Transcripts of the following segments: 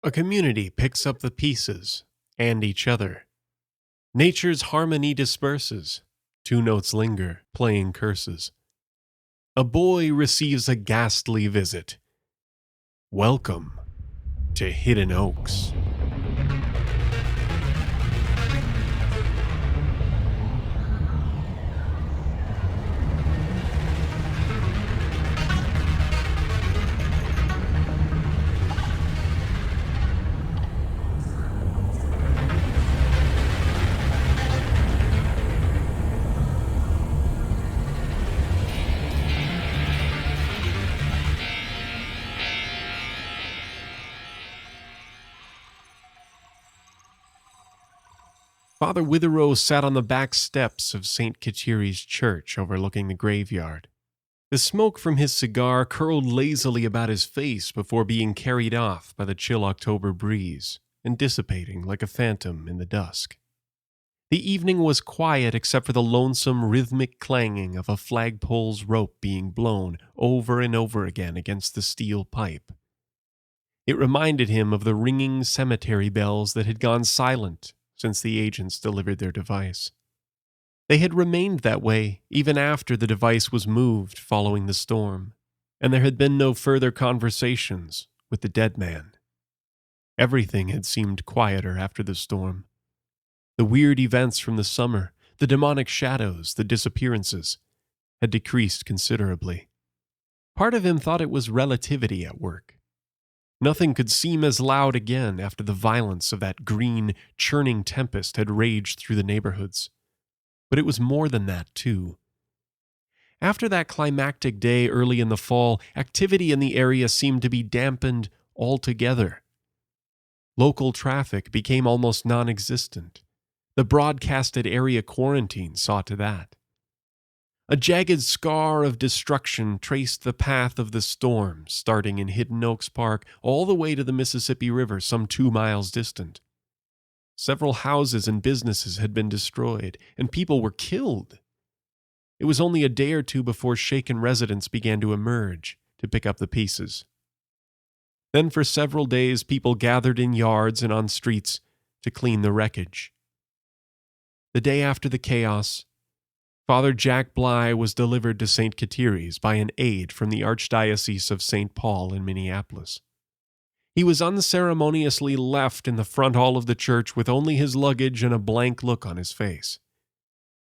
A community picks up the pieces and each other. Nature's harmony disperses. Two notes linger, playing curses. A boy receives a ghastly visit. Welcome to Hidden Oaks. Father Witherow sat on the back steps of St. Kateri's church overlooking the graveyard. The smoke from his cigar curled lazily about his face before being carried off by the chill October breeze and dissipating like a phantom in the dusk. The evening was quiet except for the lonesome rhythmic clanging of a flagpole's rope being blown over and over again against the steel pipe. It reminded him of the ringing cemetery bells that had gone silent since the agents delivered their device. They had remained that way even after the device was moved following the storm, and there had been no further conversations with the dead man. Everything had seemed quieter after the storm. The weird events from the summer, the demonic shadows, the disappearances, had decreased considerably. Part of him thought it was relativity at work. Nothing could seem as loud again after the violence of that green, churning tempest had raged through the neighborhoods. But it was more than that, too. After that climactic day early in the fall, activity in the area seemed to be dampened altogether. Local traffic became almost non-existent. The broadcasted area quarantine saw to that. A jagged scar of destruction traced the path of the storm, starting in Hidden Oaks Park all the way to the Mississippi River some 2 miles distant. Several houses and businesses had been destroyed, and people were killed. It was only a day or two before shaken residents began to emerge to pick up the pieces. Then for several days, people gathered in yards and on streets to clean the wreckage. The day after the chaos, Father Jack Bly was delivered to St. Kateri's by an aide from the Archdiocese of St. Paul in Minneapolis. He was unceremoniously left in the front hall of the church with only his luggage and a blank look on his face.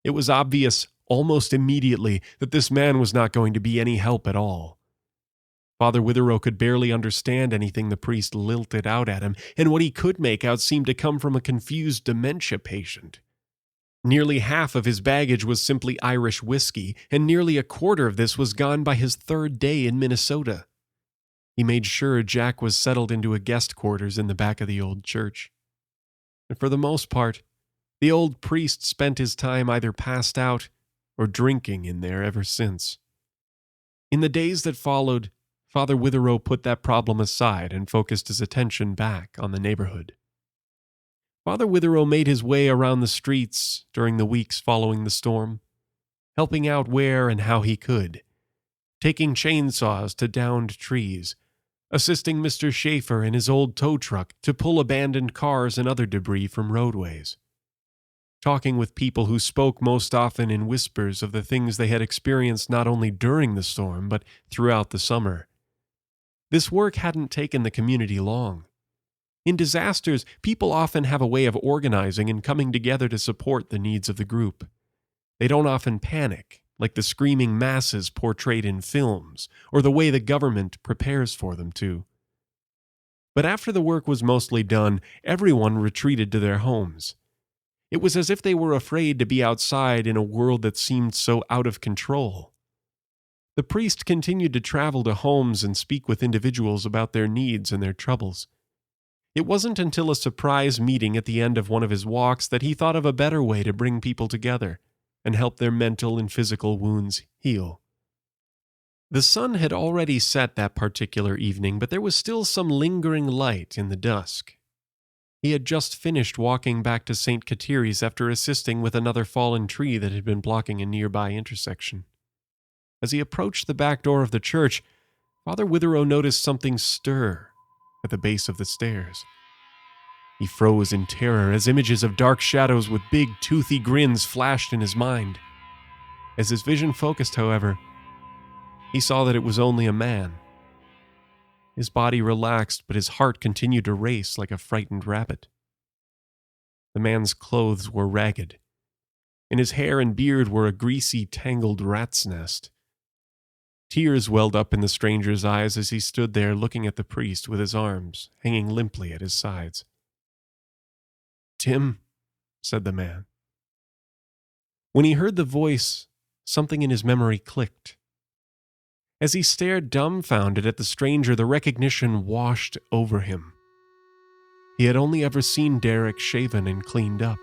It was obvious almost immediately that this man was not going to be any help at all. Father Witherow could barely understand anything the priest lilted out at him, and what he could make out seemed to come from a confused dementia patient. Nearly half of his baggage was simply Irish whiskey, and nearly a quarter of this was gone by his 3rd day in Minnesota. He made sure Jack was settled into a guest quarters in the back of the old church. And for the most part, the old priest spent his time either passed out or drinking in there ever since. In the days that followed, Father Witherow put that problem aside and focused his attention back on the neighborhood. Father Witherow made his way around the streets during the weeks following the storm, helping out where and how he could, taking chainsaws to downed trees, assisting Mr. Schaefer in his old tow truck to pull abandoned cars and other debris from roadways, talking with people who spoke most often in whispers of the things they had experienced not only during the storm but throughout the summer. This work hadn't taken the community long. In disasters, people often have a way of organizing and coming together to support the needs of the group. They don't often panic, like the screaming masses portrayed in films, or the way the government prepares for them to. But after the work was mostly done, everyone retreated to their homes. It was as if they were afraid to be outside in a world that seemed so out of control. The priest continued to travel to homes and speak with individuals about their needs and their troubles. It wasn't until a surprise meeting at the end of one of his walks that he thought of a better way to bring people together and help their mental and physical wounds heal. The sun had already set that particular evening, but there was still some lingering light in the dusk. He had just finished walking back to St. Kateri's after assisting with another fallen tree that had been blocking a nearby intersection. As he approached the back door of the church, Father Witherow noticed something stir at the base of the stairs. He froze in terror as images of dark shadows with big, toothy grins flashed in his mind. As his vision focused, however, he saw that it was only a man. His body relaxed, but his heart continued to race like a frightened rabbit. The man's clothes were ragged, and his hair and beard were a greasy, tangled rat's nest. Tears welled up in the stranger's eyes as he stood there looking at the priest with his arms hanging limply at his sides. "Tim," said the man. When he heard the voice, something in his memory clicked. As he stared dumbfounded at the stranger, the recognition washed over him. He had only ever seen Derek shaven and cleaned up.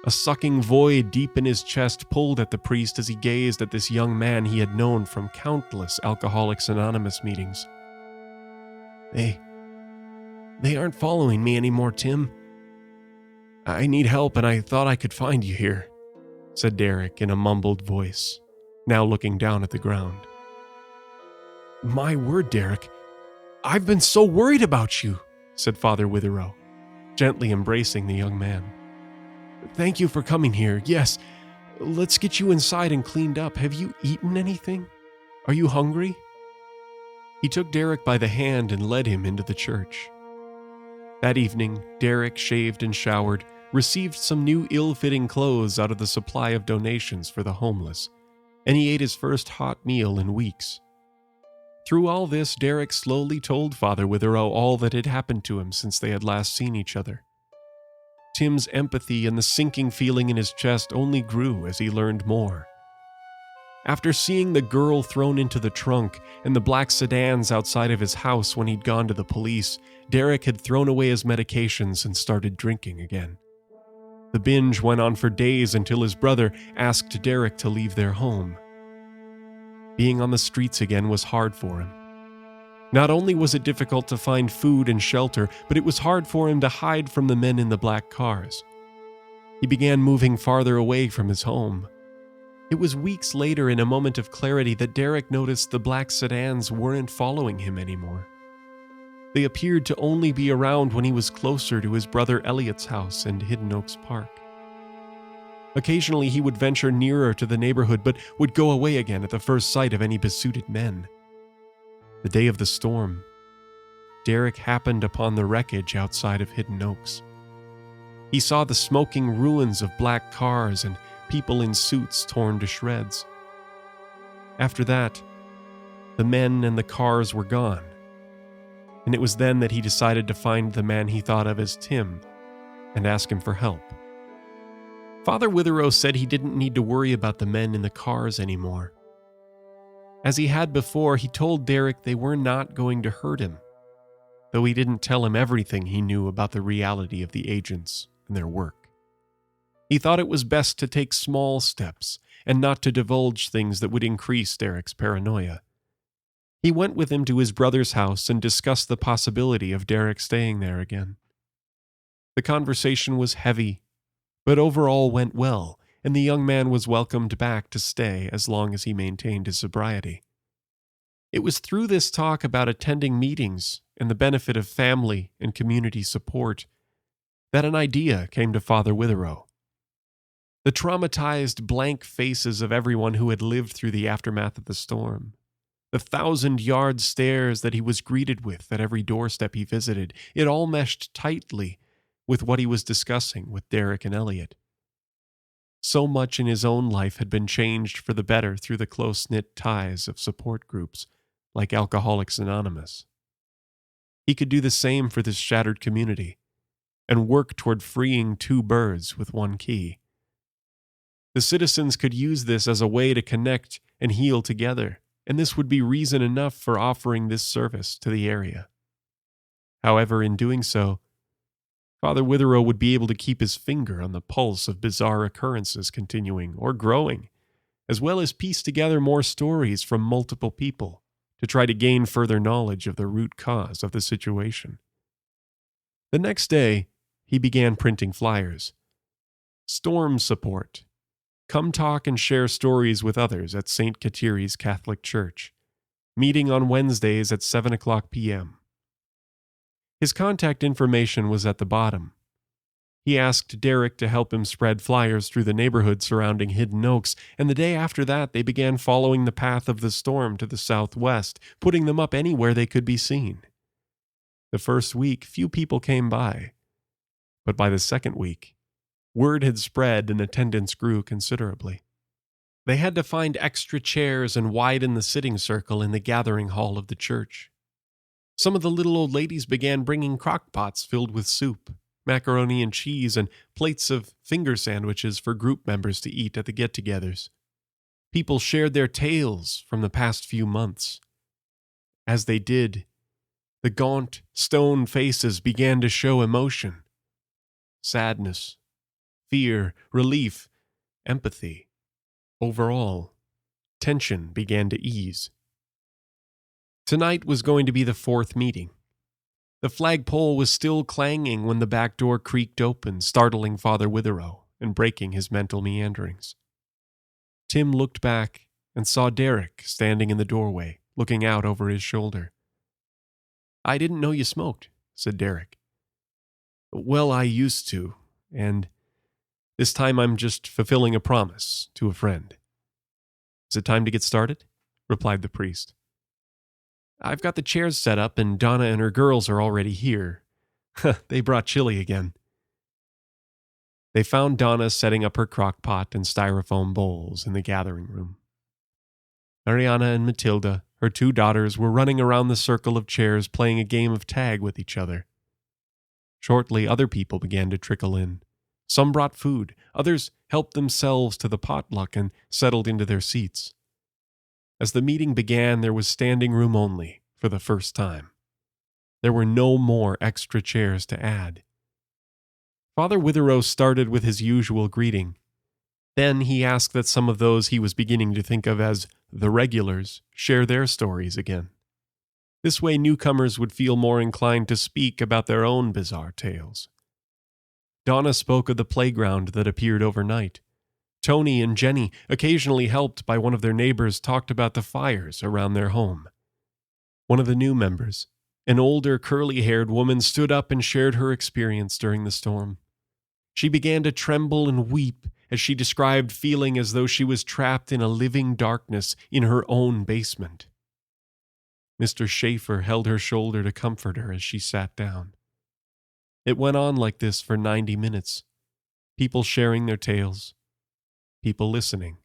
A sucking void deep in his chest pulled at the priest as he gazed at this young man he had known from countless Alcoholics Anonymous meetings. They aren't following me anymore, Tim. I need help, and I thought I could find you here," said Derek in a mumbled voice, now looking down at the ground. "My word, Derek, I've been so worried about you," said Father Witherow, gently embracing the young man. "Thank you for coming here. Yes, let's get you inside and cleaned up. Have you eaten anything? Are you hungry?" He took Derek by the hand and led him into the church. That evening, Derek shaved and showered, received some new ill-fitting clothes out of the supply of donations for the homeless, and he ate his first hot meal in weeks. Through all this, Derek slowly told Father Witherow all that had happened to him since they had last seen each other. Tim's empathy and the sinking feeling in his chest only grew as he learned more. After seeing the girl thrown into the trunk and the black sedans outside of his house when he'd gone to the police, Derek had thrown away his medications and started drinking again. The binge went on for days until his brother asked Derek to leave their home. Being on the streets again was hard for him. Not only was it difficult to find food and shelter, but it was hard for him to hide from the men in the black cars. He began moving farther away from his home. It was weeks later, in a moment of clarity, that Derek noticed the black sedans weren't following him anymore. They appeared to only be around when he was closer to his brother Elliot's house and Hidden Oaks Park. Occasionally he would venture nearer to the neighborhood, but would go away again at the first sight of any besuited men. The day of the storm, Derek happened upon the wreckage outside of Hidden Oaks. He saw the smoking ruins of black cars and people in suits torn to shreds. After that, the men and the cars were gone, and it was then that he decided to find the man he thought of as Tim and ask him for help. Father Witherow said he didn't need to worry about the men in the cars anymore. As he had before, he told Derek they were not going to hurt him, though he didn't tell him everything he knew about the reality of the agents and their work. He thought it was best to take small steps and not to divulge things that would increase Derek's paranoia. He went with him to his brother's house and discussed the possibility of Derek staying there again. The conversation was heavy, but overall went well, and the young man was welcomed back to stay as long as he maintained his sobriety. It was through this talk about attending meetings and the benefit of family and community support that an idea came to Father Witherow. The traumatized, blank faces of everyone who had lived through the aftermath of the storm, the 1,000-yard stares that he was greeted with at every doorstep he visited, it all meshed tightly with what he was discussing with Derek and Elliot. So much in his own life had been changed for the better through the close-knit ties of support groups like Alcoholics Anonymous. He could do the same for this shattered community and work toward freeing two birds with one key. The citizens could use this as a way to connect and heal together, and this would be reason enough for offering this service to the area. However, in doing so, Father Witherow would be able to keep his finger on the pulse of bizarre occurrences continuing or growing, as well as piece together more stories from multiple people to try to gain further knowledge of the root cause of the situation. The next day, he began printing flyers. Storm support. Come talk and share stories with others at St. Kateri's Catholic Church. Meeting on Wednesdays at 7 o'clock p.m. His contact information was at the bottom. He asked Derek to help him spread flyers through the neighborhood surrounding Hidden Oaks, and the day after that they began following the path of the storm to the southwest, putting them up anywhere they could be seen. The first week, few people came by, but by the second week, word had spread and attendance grew considerably. They had to find extra chairs and widen the sitting circle in the gathering hall of the church. Some of the little old ladies began bringing crock pots filled with soup, macaroni and cheese, and plates of finger sandwiches for group members to eat at the get-togethers. People shared their tales from the past few months. As they did, the gaunt, stone faces began to show emotion. Sadness, fear, relief, empathy. Overall, tension began to ease. Tonight was going to be the fourth meeting. The flagpole was still clanging when the back door creaked open, startling Father Witherow and breaking his mental meanderings. Tim looked back and saw Derek standing in the doorway, looking out over his shoulder. "I didn't know you smoked," said Derek. "Well, I used to, and this time I'm just fulfilling a promise to a friend." "Is it time to get started?" replied the priest. "I've got the chairs set up, and Donna and her girls are already here. They brought chili again." They found Donna setting up her crock pot and styrofoam bowls in the gathering room. Mariana and Matilda, her two daughters, were running around the circle of chairs playing a game of tag with each other. Shortly, other people began to trickle in. Some brought food, others helped themselves to the potluck and settled into their seats. As the meeting began, there was standing room only for the first time. There were no more extra chairs to add. Father Witherow started with his usual greeting. Then he asked that some of those he was beginning to think of as the regulars share their stories again. This way newcomers would feel more inclined to speak about their own bizarre tales. Donna spoke of the playground that appeared overnight. Tony and Jenny, occasionally helped by one of their neighbors, talked about the fires around their home. One of the new members, an older, curly-haired woman, stood up and shared her experience during the storm. She began to tremble and weep as she described feeling as though she was trapped in a living darkness in her own basement. Mr. Schaefer held her shoulder to comfort her as she sat down. It went on like this for 90 minutes, people sharing their tales, people listening,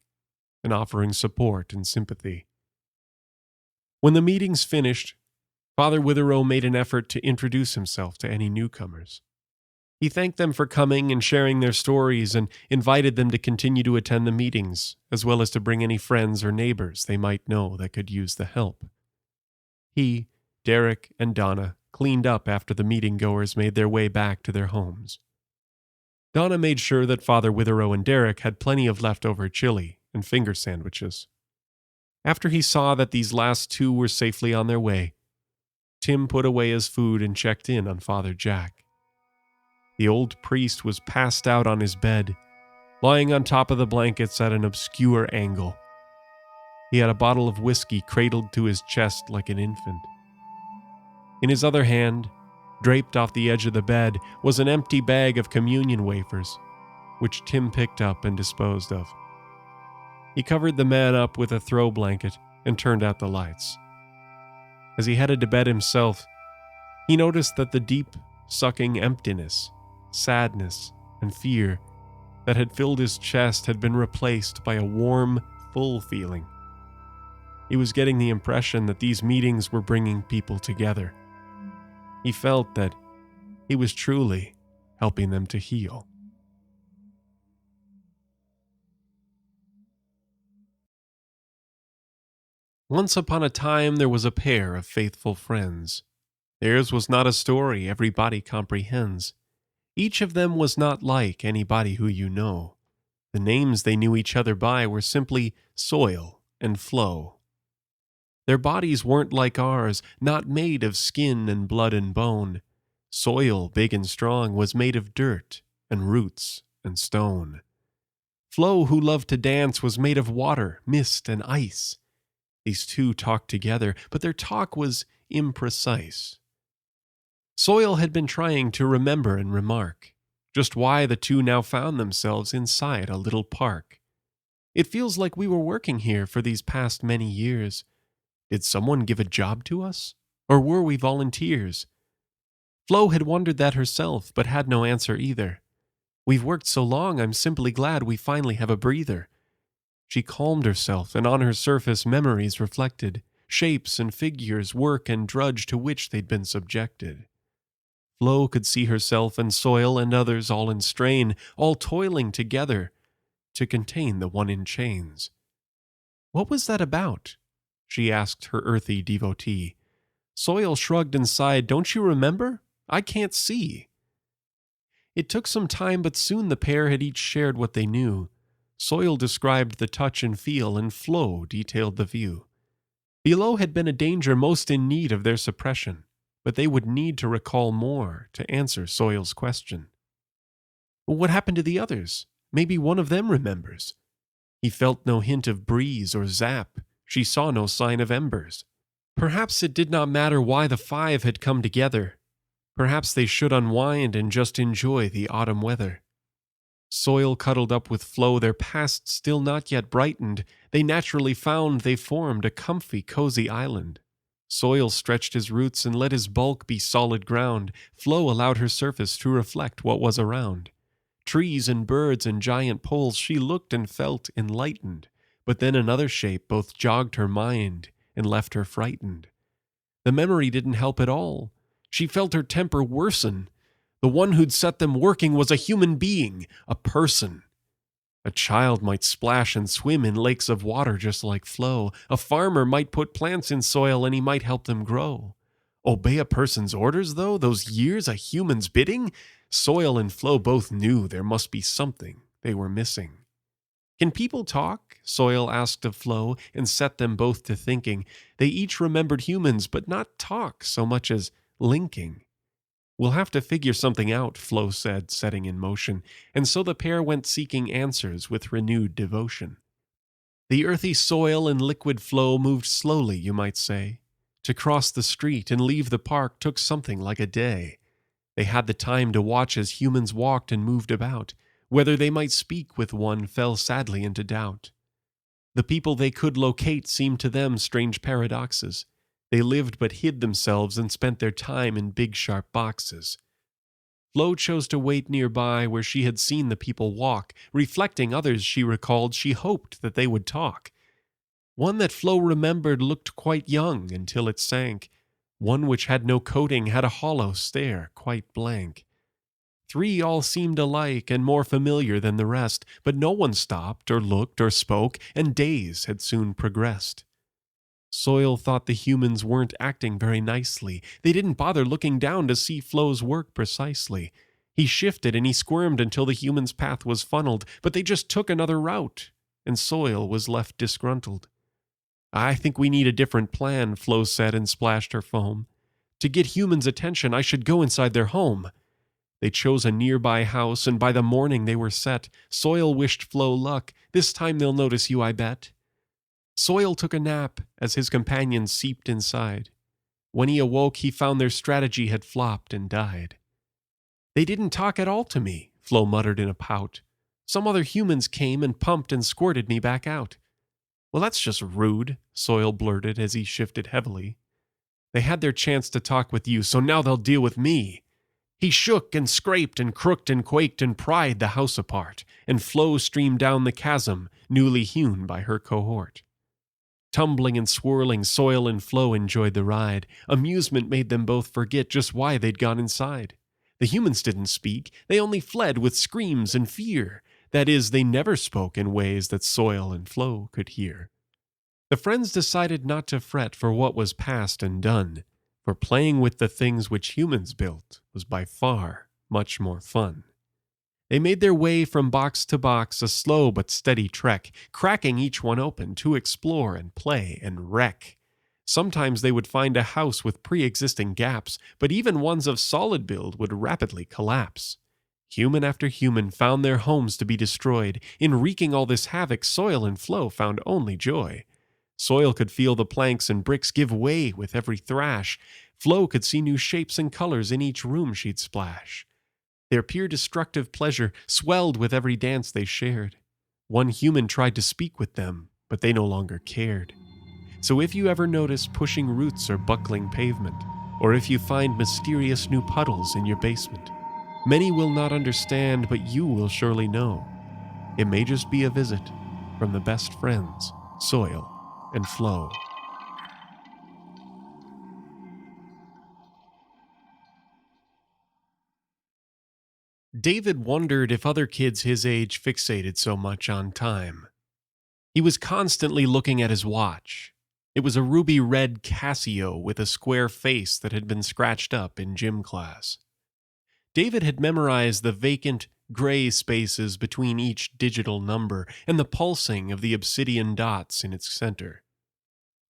and offering support and sympathy. When the meetings finished, Father Witherow made an effort to introduce himself to any newcomers. He thanked them for coming and sharing their stories and invited them to continue to attend the meetings, as well as to bring any friends or neighbors they might know that could use the help. He, Derek, and Donna cleaned up after the meeting-goers made their way back to their homes. Donna made sure that Father Witherow and Derek had plenty of leftover chili and finger sandwiches. After he saw that these last two were safely on their way, Tim put away his food and checked in on Father Jack. The old priest was passed out on his bed, lying on top of the blankets at an obscure angle. He had a bottle of whiskey cradled to his chest like an infant. In his other hand, draped off the edge of the bed, was an empty bag of communion wafers, which Tim picked up and disposed of. He covered the man up with a throw blanket and turned out the lights. As he headed to bed himself, he noticed that the deep, sucking emptiness, sadness, and fear that had filled his chest had been replaced by a warm, full feeling. He was getting the impression that these meetings were bringing people together. He felt that he was truly helping them to heal. Once upon a time there was a pair of faithful friends. Theirs was not a story everybody comprehends. Each of them was not like anybody who you know. The names they knew each other by were simply Soil and Flo. Their bodies weren't like ours, not made of skin and blood and bone. Soil, big and strong, was made of dirt and roots and stone. Flo, who loved to dance, was made of water, mist, and ice. These two talked together, but their talk was imprecise. Soil had been trying to remember and remark just why the two now found themselves inside a little park. It feels like we were working here for these past many years. Did someone give a job to us? Or were we volunteers? Flo had wondered that herself, but had no answer either. We've worked so long, I'm simply glad we finally have a breather. She calmed herself, and on her surface memories reflected, shapes and figures, work and drudge to which they'd been subjected. Flo could see herself and Soil and others all in strain, all toiling together to contain the one in chains. What was that about? She asked her earthy devotee. Soil shrugged and sighed. Don't you remember? I can't see. It took some time, but soon the pair had each shared what they knew. Soil described the touch and feel, and Flo detailed the view. Below had been a danger most in need of their suppression, but they would need to recall more to answer Soil's question. What happened to the others? Maybe one of them remembers. He felt no hint of breeze or zap. She saw no sign of embers. Perhaps it did not matter why the five had come together. Perhaps they should unwind and just enjoy the autumn weather. Soil cuddled up with Flo, their past still not yet brightened. They naturally found they formed a comfy, cozy island. Soil stretched his roots and let his bulk be solid ground. Flo allowed her surface to reflect what was around. Trees and birds and giant poles, she looked and felt enlightened. But then another shape both jogged her mind and left her frightened. The memory didn't help at all. She felt her temper worsen. The one who'd set them working was a human being, a person. A child might splash and swim in lakes of water just like Flo. A farmer might put plants in soil and he might help them grow. Obey a person's orders, though? Those years a human's bidding? Soil and Flo both knew there must be something they were missing. Can people talk? Soil asked of Flo and set them both to thinking. They each remembered humans, but not talk so much as linking. We'll have to figure something out, Flo said, setting in motion, and so the pair went seeking answers with renewed devotion. The earthy soil and liquid Flo moved slowly, you might say. To cross the street and leave the park took something like a day. They had the time to watch as humans walked and moved about. Whether they might speak with one fell sadly into doubt. The people they could locate seemed to them strange paradoxes. They lived but hid themselves and spent their time in big sharp boxes. Flo chose to wait nearby where she had seen the people walk. Reflecting others she recalled, she hoped that they would talk. One that Flo remembered looked quite young until it sank. One which had no coating had a hollow stare, quite blank. 3 all seemed alike and more familiar than the rest, but no one stopped or looked or spoke, and days had soon progressed. Soil thought the humans weren't acting very nicely. They didn't bother looking down to see Flo's work precisely. He shifted and he squirmed until the human's path was funneled, but they just took another route, and Soil was left disgruntled. I think we need a different plan, Flo said and splashed her foam. To get humans' attention, I should go inside their home. They chose a nearby house, and by the morning they were set. Soil wished Flo luck. This time they'll notice you, I bet. Soil took a nap as his companions seeped inside. When he awoke, he found their strategy had flopped and died. They didn't talk at all to me, Flo muttered in a pout. Some other humans came and pumped and squirted me back out. Well, that's just rude, Soil blurted as he shifted heavily. They had their chance to talk with you, so now they'll deal with me. He shook and scraped and crooked and quaked and pried the house apart, and Flo streamed down the chasm, newly hewn by her cohort. Tumbling and swirling, Soil and Flo enjoyed the ride. Amusement made them both forget just why they'd gone inside. The humans didn't speak, they only fled with screams and fear. That is, they never spoke in ways that Soil and Flo could hear. The friends decided not to fret for what was past and done, for playing with the things which humans built was by far much more fun. They made their way from box to box, a slow but steady trek, cracking each one open to explore and play and wreck. Sometimes they would find a house with pre-existing gaps, but even ones of solid build would rapidly collapse. Human after human found their homes to be destroyed. In wreaking all this havoc, Soil and Flo found only joy. Soil could feel the planks and bricks give way with every thrash. Flo could see new shapes and colors in each room she'd splash. Their pure destructive pleasure swelled with every dance they shared. One human tried to speak with them, but they no longer cared. So if you ever notice pushing roots or buckling pavement, or if you find mysterious new puddles in your basement, many will not understand, but you will surely know. It may just be a visit from the best friends, Soil and Flo. David wondered if other kids his age fixated so much on time. He was constantly looking at his watch. It was a ruby red Casio with a square face that had been scratched up in gym class. David had memorized the vacant, gray spaces between each digital number and the pulsing of the obsidian dots in its center.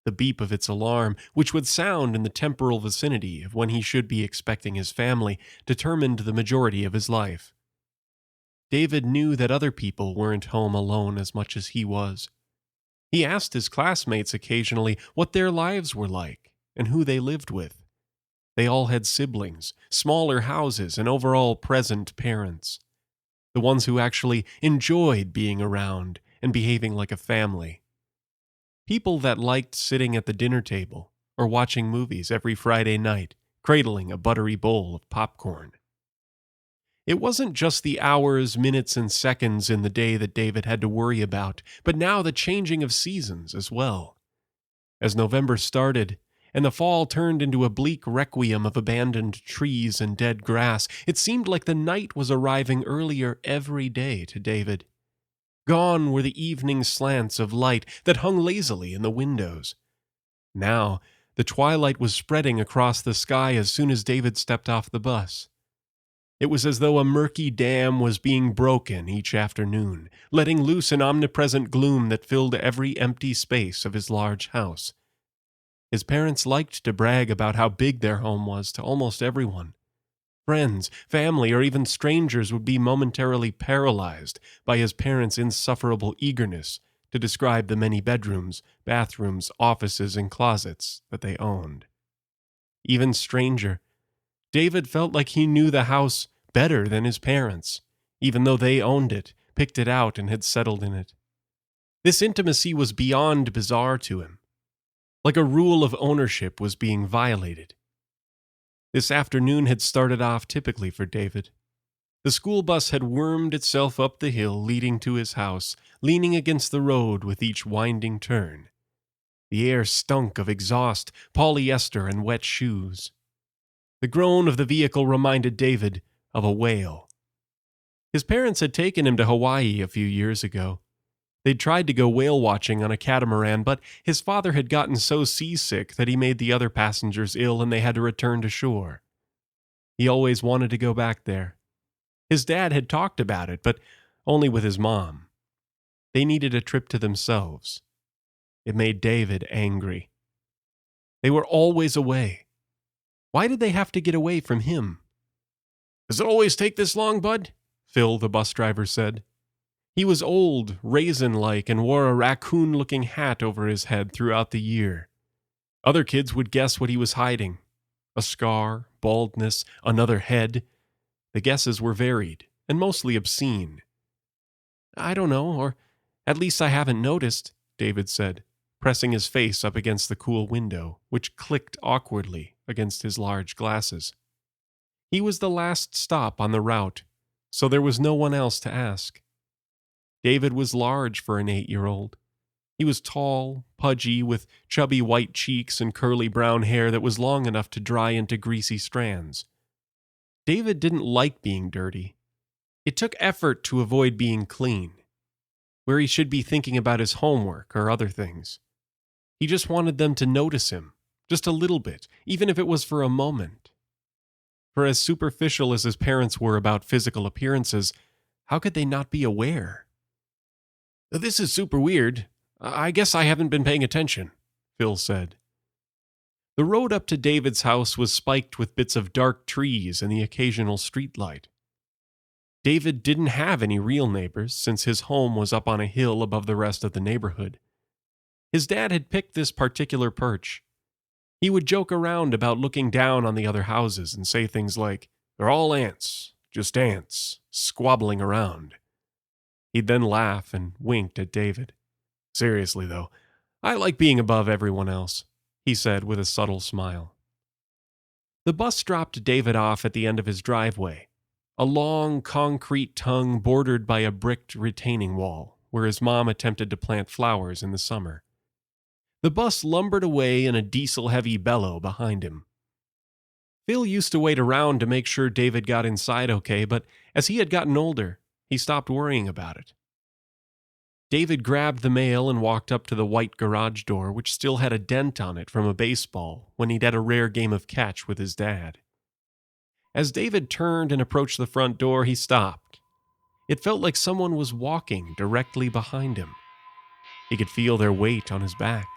The beep of its alarm, which would sound in the temporal vicinity of when he should be expecting his family, determined the majority of his life. David knew that other people weren't home alone as much as he was. He asked his classmates occasionally what their lives were like and who they lived with. They all had siblings, smaller houses, and overall present parents. The ones who actually enjoyed being around and behaving like a family. People that liked sitting at the dinner table or watching movies every Friday night, cradling a buttery bowl of popcorn. It wasn't just the hours, minutes, and seconds in the day that David had to worry about, but now the changing of seasons as well. As November started, and the fall turned into a bleak requiem of abandoned trees and dead grass, it seemed like the night was arriving earlier every day to David. Gone were the evening slants of light that hung lazily in the windows. Now, the twilight was spreading across the sky as soon as David stepped off the bus. It was as though a murky dam was being broken each afternoon, letting loose an omnipresent gloom that filled every empty space of his large house. His parents liked to brag about how big their home was to almost everyone. Friends, family, or even strangers would be momentarily paralyzed by his parents' insufferable eagerness to describe the many bedrooms, bathrooms, offices, and closets that they owned. Even stranger, David felt like he knew the house better than his parents, even though they owned it, picked it out, and had settled in it. This intimacy was beyond bizarre to him. Like a rule of ownership was being violated. This afternoon had started off typically for David. The school bus had wormed itself up the hill leading to his house, leaning against the road with each winding turn. The air stunk of exhaust, polyester, and wet shoes. The groan of the vehicle reminded David of a whale. His parents had taken him to Hawaii a few years ago. They'd tried to go whale watching on a catamaran, but his father had gotten so seasick that he made the other passengers ill and they had to return to shore. He always wanted to go back there. His dad had talked about it, but only with his mom. They needed a trip to themselves. It made David angry. They were always away. Why did they have to get away from him? "Does it always take this long, Bud?" Phil, the bus driver, said. He was old, raisin-like, and wore a raccoon-looking hat over his head throughout the year. Other kids would guess what he was hiding. A scar, baldness, another head. The guesses were varied, and mostly obscene. "I don't know, or at least I haven't noticed," David said, pressing his face up against the cool window, which clicked awkwardly against his large glasses. He was the last stop on the route, so there was no one else to ask. David was large for an 8-year-old. He was tall, pudgy, with chubby white cheeks and curly brown hair that was long enough to dry into greasy strands. David didn't like being dirty. It took effort to avoid being clean, where he should be thinking about his homework or other things. He just wanted them to notice him, just a little bit, even if it was for a moment. For as superficial as his parents were about physical appearances, how could they not be aware? "This is super weird. I guess I haven't been paying attention," Phil said. The road up to David's house was spiked with bits of dark trees and the occasional streetlight. David didn't have any real neighbors since his home was up on a hill above the rest of the neighborhood. His dad had picked this particular perch. He would joke around about looking down on the other houses and say things like, "They're all ants, just ants, squabbling around." He'd then laugh and winked at David. "Seriously, though, I like being above everyone else," he said with a subtle smile. The bus dropped David off at the end of his driveway, a long concrete tongue bordered by a bricked retaining wall, where his mom attempted to plant flowers in the summer. The bus lumbered away in a diesel-heavy bellow behind him. Phil used to wait around to make sure David got inside okay, but as he had gotten older, he stopped worrying about it. David grabbed the mail and walked up to the white garage door, which still had a dent on it from a baseball when he'd had a rare game of catch with his dad. As David turned and approached the front door, he stopped. It felt like someone was walking directly behind him. He could feel their weight on his back.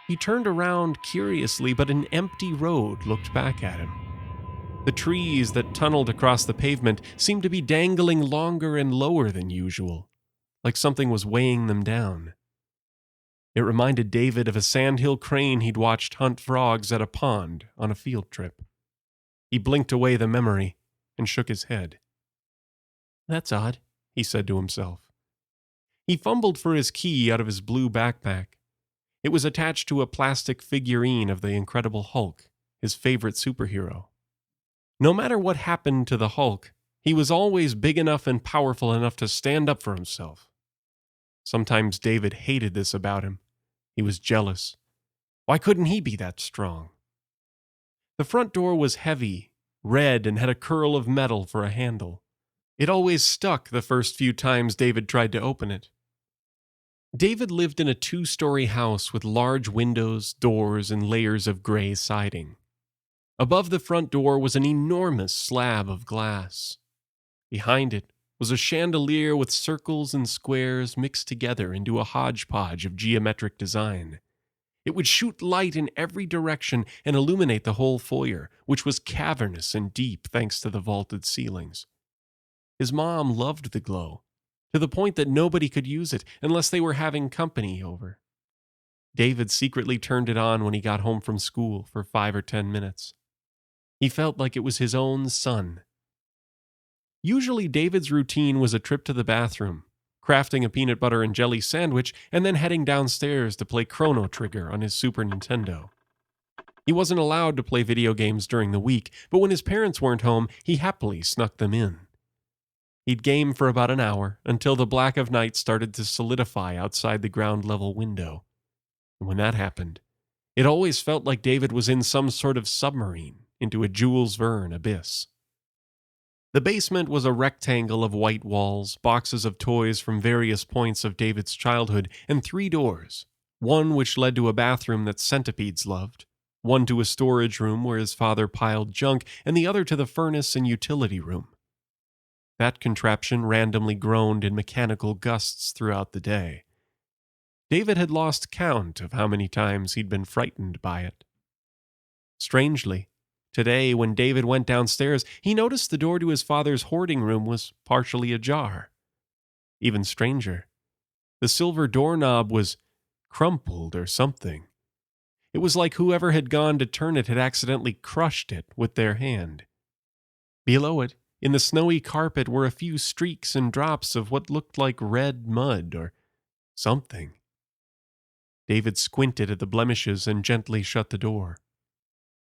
He turned around curiously, but an empty road looked back at him. The trees that tunneled across the pavement seemed to be dangling longer and lower than usual, like something was weighing them down. It reminded David of a sandhill crane he'd watched hunt frogs at a pond on a field trip. He blinked away the memory and shook his head. "That's odd," he said to himself. He fumbled for his key out of his blue backpack. It was attached to a plastic figurine of the Incredible Hulk, his favorite superhero. No matter what happened to the Hulk, he was always big enough and powerful enough to stand up for himself. Sometimes David hated this about him. He was jealous. Why couldn't he be that strong? The front door was heavy, red, and had a curl of metal for a handle. It always stuck the first few times David tried to open it. David lived in a 2-story house with large windows, doors, and layers of gray siding. Above the front door was an enormous slab of glass. Behind it was a chandelier with circles and squares mixed together into a hodgepodge of geometric design. It would shoot light in every direction and illuminate the whole foyer, which was cavernous and deep thanks to the vaulted ceilings. His mom loved the glow, to the point that nobody could use it unless they were having company over. David secretly turned it on when he got home from school for 5 or 10 minutes. He felt like it was his own sun. Usually David's routine was a trip to the bathroom, crafting a peanut butter and jelly sandwich, and then heading downstairs to play Chrono Trigger on his Super Nintendo. He wasn't allowed to play video games during the week, but when his parents weren't home, he happily snuck them in. He'd game for about an hour until the black of night started to solidify outside the ground-level window. And when that happened, it always felt like David was in some sort of submarine into a Jules Verne abyss. The basement was a rectangle of white walls, boxes of toys from various points of David's childhood, and 3 doors, one which led to a bathroom that centipedes loved, one to a storage room where his father piled junk, and the other to the furnace and utility room. That contraption randomly groaned in mechanical gusts throughout the day. David had lost count of how many times he'd been frightened by it. Strangely, today when David went downstairs, he noticed the door to his father's hoarding room was partially ajar. Even stranger, the silver doorknob was crumpled or something. It was like whoever had gone to turn it had accidentally crushed it with their hand. Below it, in the snowy carpet, were a few streaks and drops of what looked like red mud or something. David squinted at the blemishes and gently shut the door.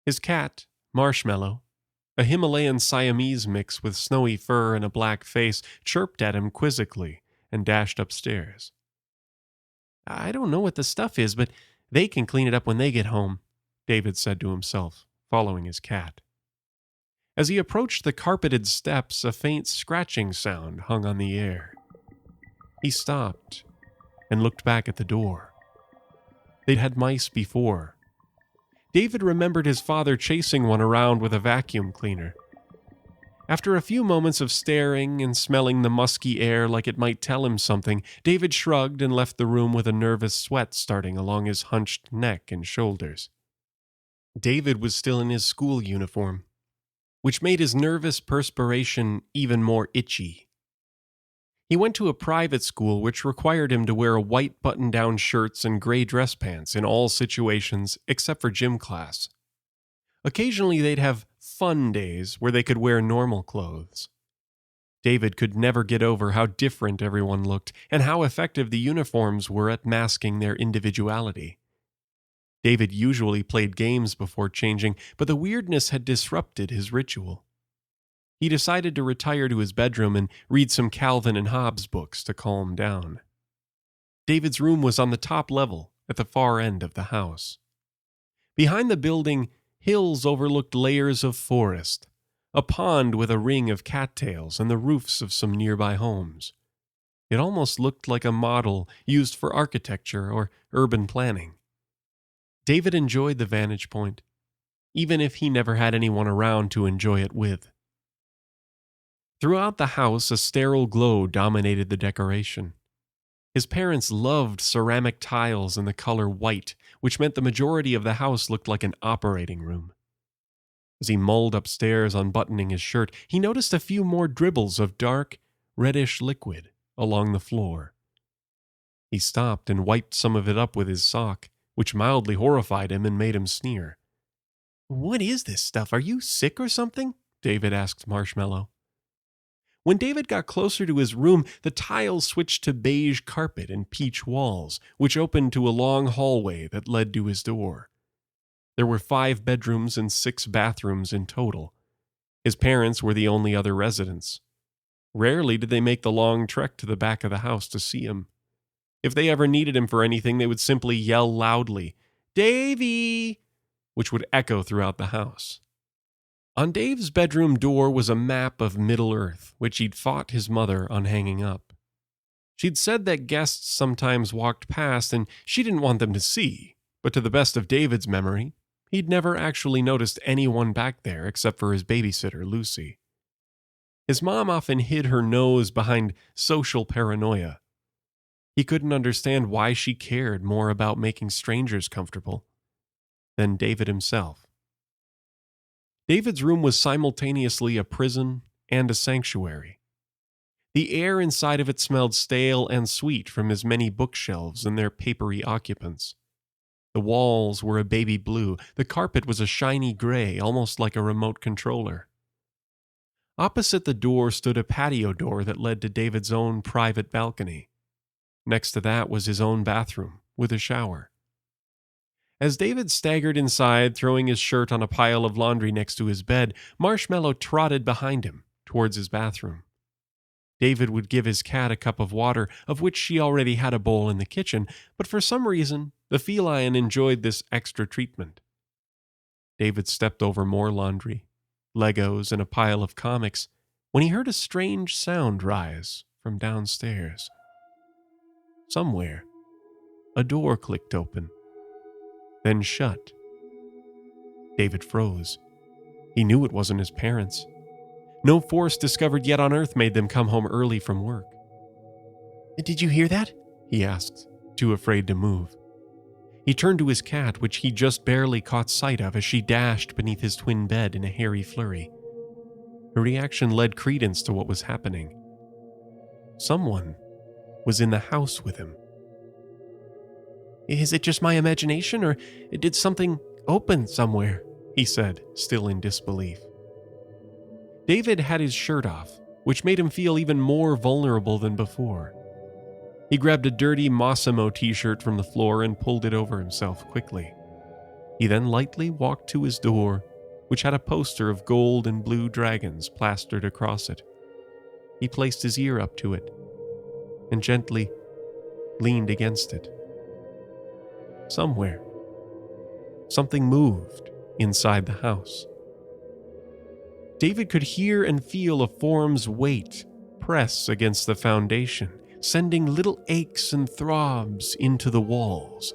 His cat, Marshmallow, a Himalayan Siamese mix with snowy fur and a black face, chirped at him quizzically and dashed upstairs. "I don't know what the stuff is, but they can clean it up when they get home," David said to himself, following his cat. As he approached the carpeted steps, a faint scratching sound hung on the air. He stopped and looked back at the door. They'd had mice before. David remembered his father chasing one around with a vacuum cleaner. After a few moments of staring and smelling the musky air like it might tell him something, David shrugged and left the room with a nervous sweat starting along his hunched neck and shoulders. David was still in his school uniform, which made his nervous perspiration even more itchy. He went to a private school which required him to wear white button-down shirts and gray dress pants in all situations except for gym class. Occasionally they'd have fun days where they could wear normal clothes. David could never get over how different everyone looked and how effective the uniforms were at masking their individuality. David usually played games before changing, but the weirdness had disrupted his ritual. He decided to retire to his bedroom and read some Calvin and Hobbes books to calm down. David's room was on the top level at the far end of the house. Behind the building, hills overlooked layers of forest, a pond with a ring of cattails, and the roofs of some nearby homes. It almost looked like a model used for architecture or urban planning. David enjoyed the vantage point, even if he never had anyone around to enjoy it with. Throughout the house, a sterile glow dominated the decoration. His parents loved ceramic tiles in the color white, which meant the majority of the house looked like an operating room. As he mulled upstairs unbuttoning his shirt, he noticed a few more dribbles of dark, reddish liquid along the floor. He stopped and wiped some of it up with his sock, which mildly horrified him and made him sneer. "What is this stuff? Are you sick or something?" David asked Marshmallow. When David got closer to his room, the tiles switched to beige carpet and peach walls, which opened to a long hallway that led to his door. There were 5 bedrooms and 6 bathrooms in total. His parents were the only other residents. Rarely did they make the long trek to the back of the house to see him. If they ever needed him for anything, they would simply yell loudly, "Davy!" which would echo throughout the house. On Dave's bedroom door was a map of Middle-earth, which he'd fought his mother on hanging up. She'd said that guests sometimes walked past and she didn't want them to see, but to the best of David's memory, he'd never actually noticed anyone back there except for his babysitter, Lucy. His mom often hid her nose behind social paranoia. He couldn't understand why she cared more about making strangers comfortable than David himself. David's room was simultaneously a prison and a sanctuary. The air inside of it smelled stale and sweet from his many bookshelves and their papery occupants. The walls were a baby blue. The carpet was a shiny gray, almost like a remote controller. Opposite the door stood a patio door that led to David's own private balcony. Next to that was his own bathroom, with a shower. As David staggered inside, throwing his shirt on a pile of laundry next to his bed, Marshmallow trotted behind him, towards his bathroom. David would give his cat a cup of water, of which she already had a bowl in the kitchen, but for some reason, the feline enjoyed this extra treatment. David stepped over more laundry, Legos, and a pile of comics, when he heard a strange sound rise from downstairs. Somewhere, a door clicked open, then shut. David froze. He knew it wasn't his parents. No force discovered yet on Earth made them come home early from work. "Did you hear that?" he asked, too afraid to move. He turned to his cat, which he just barely caught sight of as she dashed beneath his twin bed in a hairy flurry. Her reaction led credence to what was happening. Someone was in the house with him. "Is it just my imagination, or did something open somewhere?" he said, still in disbelief. David had his shirt off, which made him feel even more vulnerable than before. He grabbed a dirty Mossimo t-shirt from the floor and pulled it over himself quickly. He then lightly walked to his door, which had a poster of gold and blue dragons plastered across it. He placed his ear up to it and gently leaned against it. Somewhere, something moved inside the house. David could hear and feel a form's weight press against the foundation, sending little aches and throbs into the walls.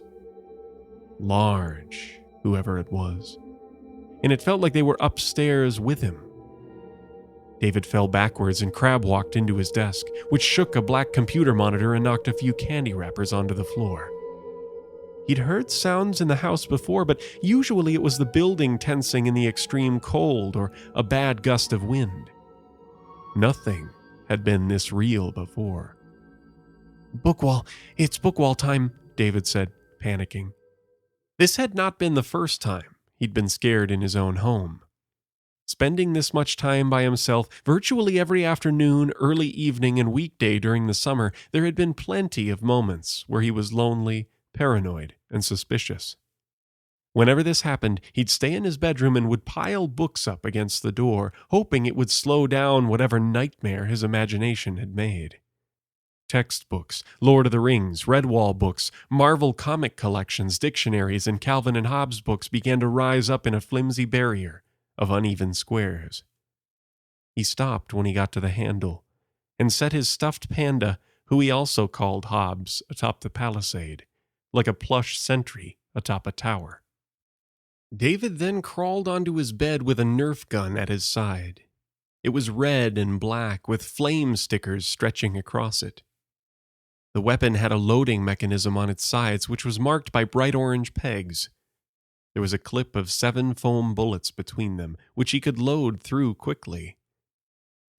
Large, whoever it was, and it felt like they were upstairs with him. David fell backwards and crab-walked into his desk, which shook a black computer monitor and knocked a few candy wrappers onto the floor. He'd heard sounds in the house before, but usually it was the building tensing in the extreme cold or a bad gust of wind. Nothing had been this real before. "Bookwall, it's bookwall time," David said, panicking. This had not been the first time he'd been scared in his own home. Spending this much time by himself virtually every afternoon, early evening, and weekday during the summer, there had been plenty of moments where he was lonely, paranoid, and suspicious. Whenever this happened, he'd stay in his bedroom and would pile books up against the door, hoping it would slow down whatever nightmare his imagination had made. Textbooks, Lord of the Rings, Redwall books, Marvel comic collections, dictionaries, and Calvin and Hobbes books began to rise up in a flimsy barrier of uneven squares. He stopped when he got to the handle and set his stuffed panda, who he also called Hobbes, atop the palisade, like a plush sentry atop a tower. David then crawled onto his bed with a Nerf gun at his side. It was red and black with flame stickers stretching across it. The weapon had a loading mechanism on its sides which was marked by bright orange pegs. There was a clip of 7 foam bullets between them, which he could load through quickly.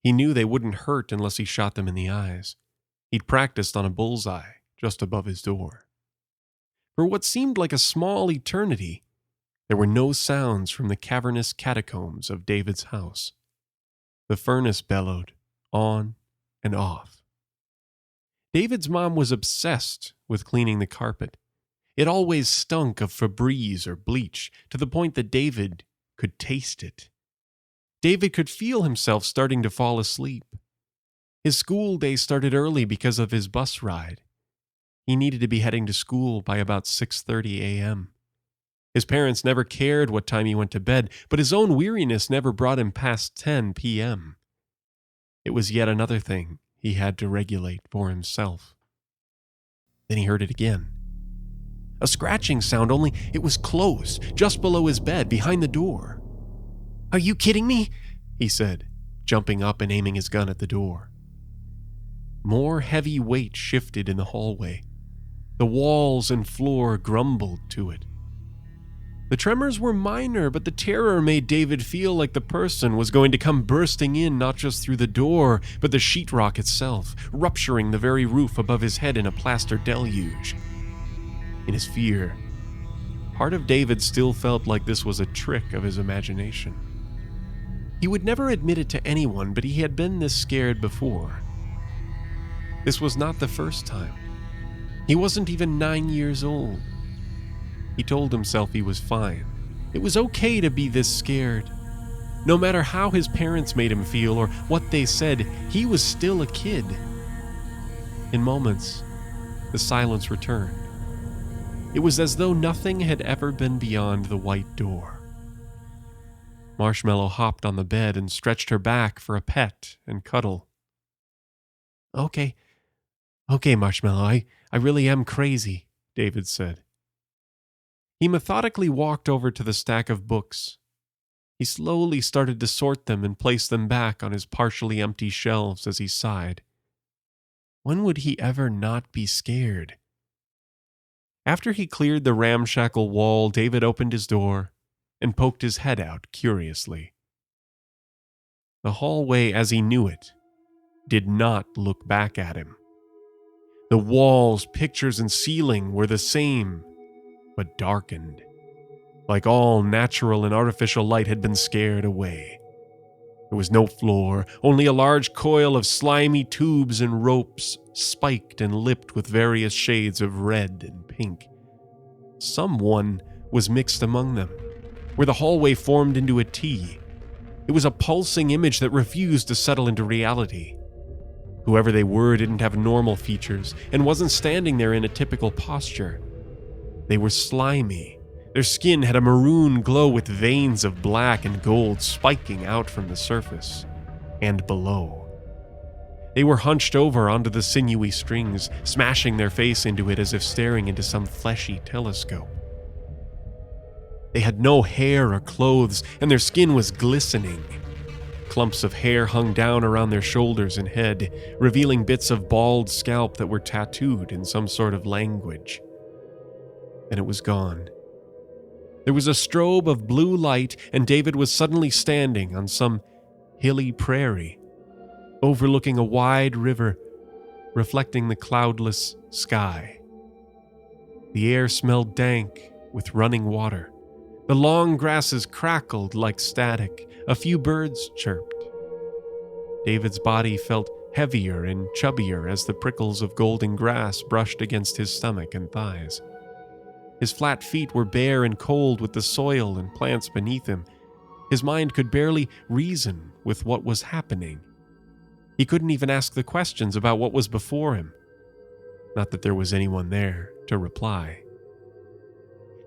He knew they wouldn't hurt unless he shot them in the eyes. He'd practiced on a bullseye just above his door. For what seemed like a small eternity, there were no sounds from the cavernous catacombs of David's house. The furnace bellowed, on and off. David's mom was obsessed with cleaning the carpet. It always stunk of Febreze or bleach, to the point that David could taste it. David could feel himself starting to fall asleep. His school day started early because of his bus ride. He needed to be heading to school by about 6:30 a.m. His parents never cared what time he went to bed, but his own weariness never brought him past 10 p.m. It was yet another thing he had to regulate for himself. Then he heard it again. A scratching sound, only it was close, just below his bed, behind the door. "Are you kidding me?" he said, jumping up and aiming his gun at the door. More heavy weight shifted in the hallway. The walls and floor grumbled to it. The tremors were minor, but the terror made David feel like the person was going to come bursting in not just through the door, but the sheetrock itself, rupturing the very roof above his head in a plaster deluge. In his fear, part of David still felt like this was a trick of his imagination. He would never admit it to anyone, but he had been this scared before. This was not the first time. He wasn't even 9 years old. He told himself he was fine. It was okay to be this scared. No matter how his parents made him feel or what they said, he was still a kid. In moments, the silence returned. It was as though nothing had ever been beyond the white door. Marshmallow hopped on the bed and stretched her back for a pet and cuddle. Okay, Marshmallow, I really am crazy," David said. He methodically walked over to the stack of books. He slowly started to sort them and place them back on his partially empty shelves as he sighed. When would he ever not be scared? After he cleared the ramshackle wall, David opened his door and poked his head out curiously. The hallway as he knew it did not look back at him. The walls, pictures, and ceiling were the same, but darkened, like all natural and artificial light had been scared away. There was no floor, only a large coil of slimy tubes and ropes, spiked and lipped with various shades of red and pink. Someone was mixed among them, where the hallway formed into a T. It was a pulsing image that refused to settle into reality. Whoever they were didn't have normal features and wasn't standing there in a typical posture. They were slimy. Their skin had a maroon glow with veins of black and gold spiking out from the surface and below. They were hunched over onto the sinewy strings, smashing their face into it as if staring into some fleshy telescope. They had no hair or clothes, and their skin was glistening. Clumps of hair hung down around their shoulders and head, revealing bits of bald scalp that were tattooed in some sort of language. Then it was gone. There was a strobe of blue light, and David was suddenly standing on some hilly prairie. overlooking a wide river, reflecting the cloudless sky. The air smelled dank with running water. The long grasses crackled like static. A few birds chirped. David's body felt heavier and chubbier as the prickles of golden grass brushed against his stomach and thighs. His flat feet were bare and cold with the soil and plants beneath him. His mind could barely reason with what was happening. He couldn't even ask the questions about what was before him. Not that there was anyone there to reply.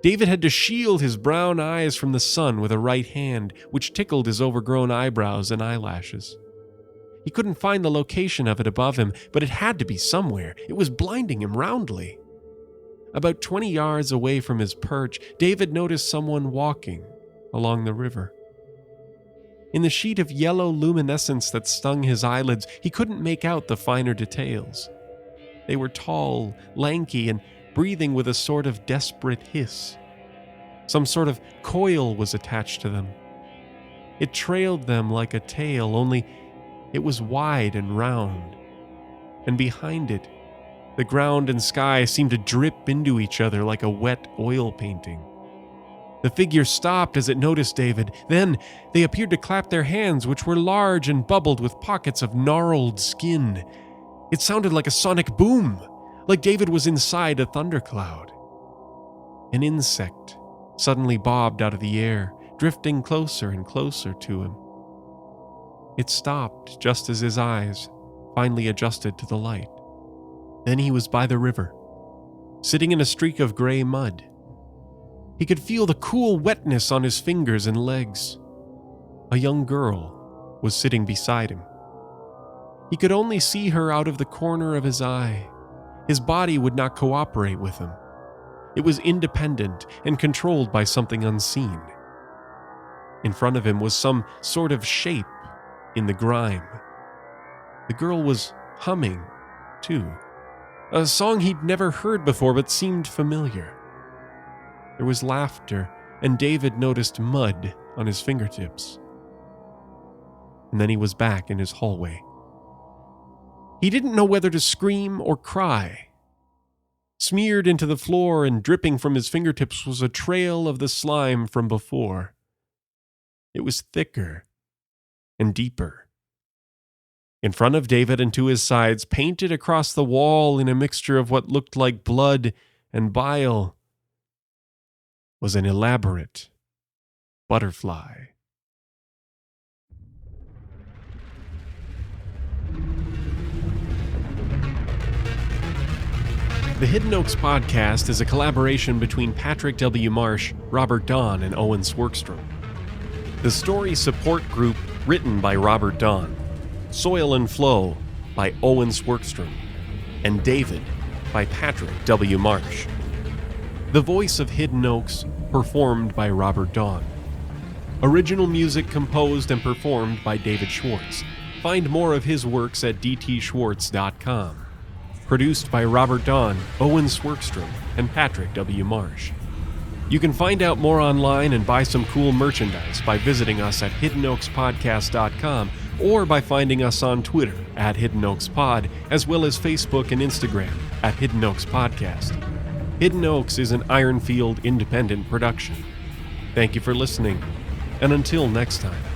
David had to shield his brown eyes from the sun with a right hand, which tickled his overgrown eyebrows and eyelashes. He couldn't find the location of it above him, but it had to be somewhere. It was blinding him roundly. About 20 yards away from his perch, David noticed someone walking along the river. In the sheet of yellow luminescence that stung his eyelids, he couldn't make out the finer details. They were tall, lanky, and breathing with a sort of desperate hiss. Some sort of coil was attached to them. It trailed them like a tail, only it was wide and round. And behind it, the ground and sky seemed to drip into each other like a wet oil painting. The figure stopped as it noticed David. Then they appeared to clap their hands, which were large and bubbled with pockets of gnarled skin. It sounded like a sonic boom, like David was inside a thundercloud. An insect suddenly bobbed out of the air, drifting closer and closer to him. It stopped just as his eyes finally adjusted to the light. Then he was by the river, sitting in a streak of gray mud. He could feel the cool wetness on his fingers and legs. A young girl was sitting beside him. He could only see her out of the corner of his eye. His body would not cooperate with him. It was independent and controlled by something unseen. In front of him was some sort of shape in the grime. The girl was humming, too. A song he'd never heard before but seemed familiar. There was laughter, and David noticed mud on his fingertips. And then he was back in his hallway. He didn't know whether to scream or cry. Smeared into the floor and dripping from his fingertips was a trail of the slime from before. It was thicker and deeper. In front of David and to his sides, painted across the wall in a mixture of what looked like blood and bile, was an elaborate butterfly. The Hidden Oaks podcast is a collaboration between Patrick W. Marsh, Robert Dawn, and Owen Swerkstrom. The story support group written by Robert Dawn, Soil and Flow by Owen Swerkstrom, and David by Patrick W. Marsh. The voice of Hidden Oaks performed by Robert Dawn. Original music composed and performed by David Schwartz. Find more of his works at dtschwartz.com. Produced by Robert Dawn, Owen Swerkstrom, and Patrick W. Marsh. You can find out more online and buy some cool merchandise by visiting us at hiddenoakspodcast.com or by finding us on Twitter at Hidden Oaks Pod, as well as Facebook and Instagram at Hidden Oaks Podcast. Hidden Oaks is an Ironfield independent production. Thank you for listening, and until next time.